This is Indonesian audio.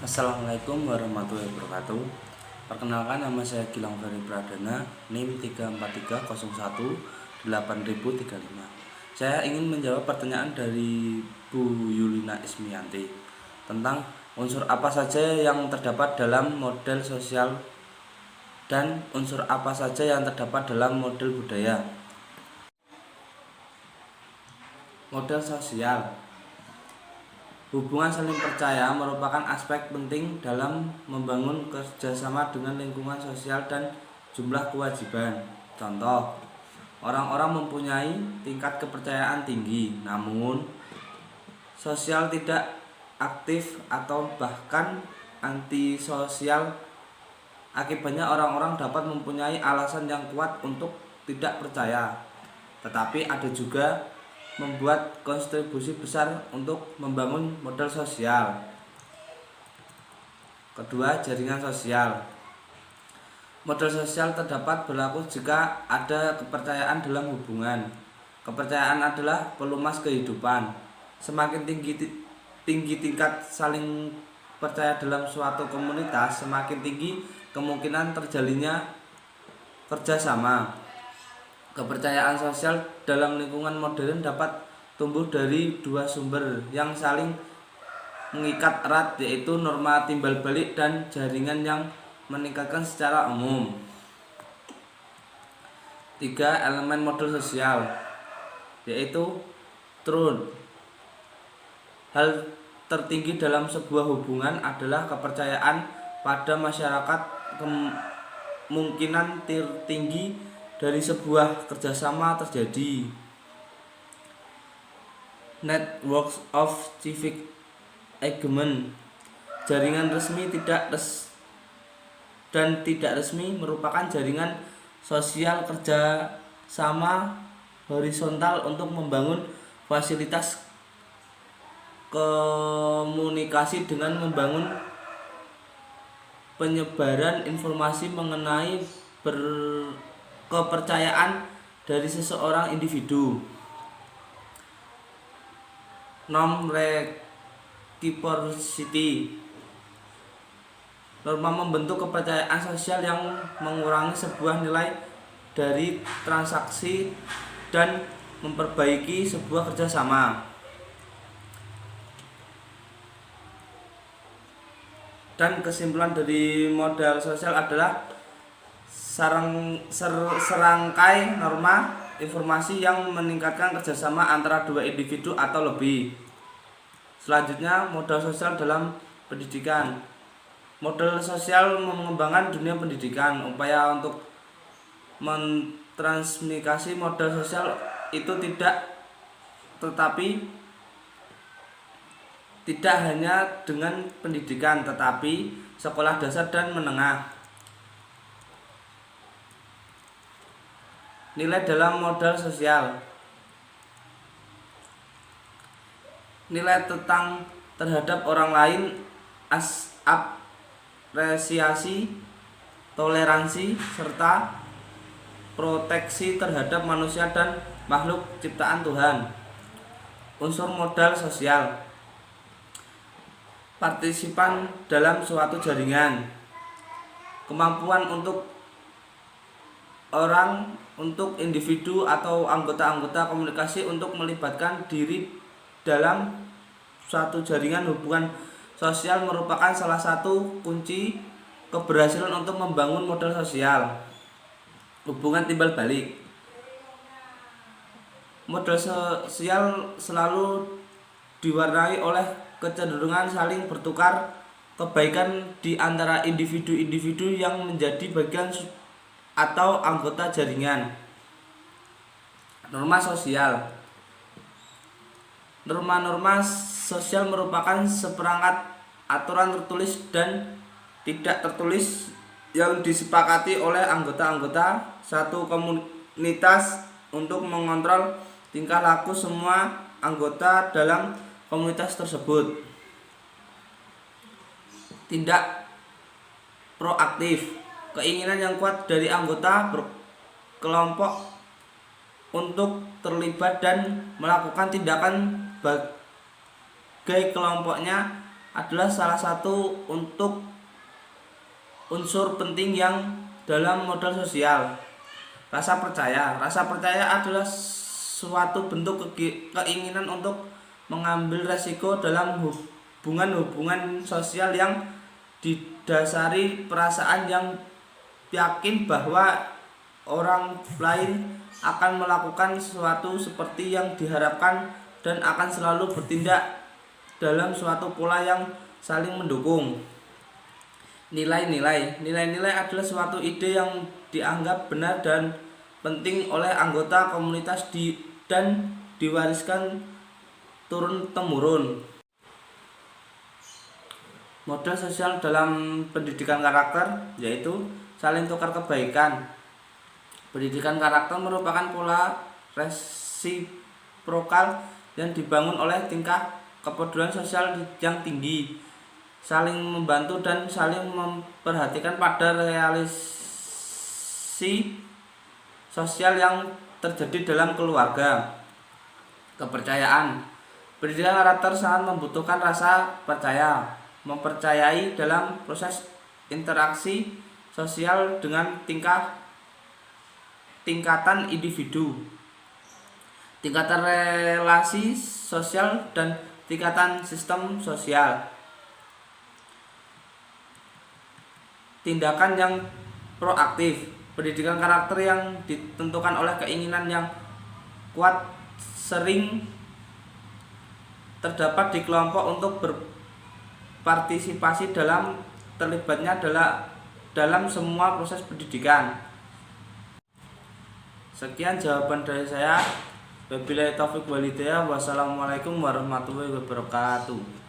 Assalamualaikum warahmatullahi wabarakatuh. Perkenalkan, nama saya Gilang Ferry Pradana, NIM 343018035. Saya ingin menjawab pertanyaan dari Bu Yulina Ismianti tentang unsur apa saja yang terdapat dalam model sosial dan unsur apa saja yang terdapat dalam model budaya. Model sosial. Hubungan saling percaya merupakan aspek penting dalam membangun kerjasama dengan lingkungan sosial dan jumlah kewajiban. Contoh, orang-orang mempunyai tingkat kepercayaan tinggi, namun sosial tidak aktif atau bahkan antisosial. Akibatnya orang-orang dapat mempunyai alasan yang kuat untuk tidak percaya, tetapi ada juga membuat kontribusi besar untuk membangun model sosial. Kedua, jaringan sosial. Model sosial terdapat berlaku jika ada kepercayaan dalam hubungan. Kepercayaan adalah pelumas kehidupan. Semakin tinggi tingkat saling percaya dalam suatu komunitas, semakin tinggi kemungkinan terjalinnya kerjasama. Kepercayaan sosial dalam lingkungan modern dapat tumbuh dari dua sumber yang saling mengikat erat, yaitu norma timbal balik dan jaringan yang meningkatkan secara umum. 3. Elemen model sosial, yaitu truth. Hal tertinggi dalam sebuah hubungan adalah kepercayaan pada masyarakat. Kemungkinan tertinggi dari sebuah kerjasama terjadi. Networks of civic agreement. Jaringan resmi dan tidak resmi merupakan jaringan sosial kerjasama horizontal untuk membangun fasilitas komunikasi dengan membangun penyebaran informasi mengenai kepercayaan dari seseorang individu. Norm reciprocity. Norma membentuk kepercayaan sosial yang mengurangi sebuah nilai dari transaksi dan memperbaiki sebuah kerjasama. Dan kesimpulan dari model sosial adalah serangkai norma informasi yang meningkatkan kerjasama antara dua individu atau lebih. Selanjutnya, model sosial dalam pendidikan. Model sosial mengembangkan dunia pendidikan. Upaya untuk mentransmisi model sosial itu tidak hanya dengan pendidikan, tetapi sekolah dasar dan menengah. Nilai dalam model sosial. Nilai terhadap orang lain, apresiasi, toleransi, serta proteksi terhadap manusia dan makhluk ciptaan Tuhan. Unsur modal sosial. Partisipan dalam suatu jaringan. Kemampuan untuk individu atau anggota-anggota komunikasi untuk melibatkan diri dalam suatu jaringan hubungan sosial merupakan salah satu kunci keberhasilan untuk membangun model sosial. Hubungan timbal balik. Model sosial selalu diwarnai oleh kecenderungan saling bertukar kebaikan di antara individu-individu yang menjadi bagian atau anggota jaringan. Norma sosial. Norma-norma sosial merupakan seperangkat aturan tertulis dan tidak tertulis yang disepakati oleh anggota-anggota satu komunitas untuk mengontrol tingkah laku semua anggota dalam komunitas tersebut. Tindak proaktif. Keinginan yang kuat dari anggota kelompok untuk terlibat dan melakukan tindakan bagi kelompoknya adalah salah satu untuk unsur penting yang dalam modal sosial. Rasa percaya adalah suatu bentuk keinginan untuk mengambil resiko dalam hubungan sosial yang didasari perasaan yang yakin bahwa orang lain akan melakukan sesuatu seperti yang diharapkan dan akan selalu bertindak dalam suatu pola yang saling mendukung. Nilai-nilai adalah suatu ide yang dianggap benar dan penting oleh anggota komunitas dan diwariskan turun-temurun. Modal sosial dalam pendidikan karakter yaitu saling tukar kebaikan. Pendidikan karakter merupakan pola resiprokal yang dibangun oleh tingkah kepedulian sosial yang tinggi, saling membantu dan saling memperhatikan pada relasi sosial yang terjadi dalam keluarga. Kepercayaan. Pendidikan karakter sangat membutuhkan rasa percaya, mempercayai dalam proses interaksi sosial dengan tingkatan individu, tingkatan relasi sosial, dan tingkatan sistem sosial. Tindakan yang proaktif. Pendidikan karakter yang ditentukan oleh keinginan yang kuat sering terdapat di kelompok untuk berpartisipasi dalam terlibatnya dalam semua proses pendidikan. Sekian jawaban dari saya. Wabillahi taufiq walhidayah. Wassalamualaikum warahmatullahi wabarakatuh.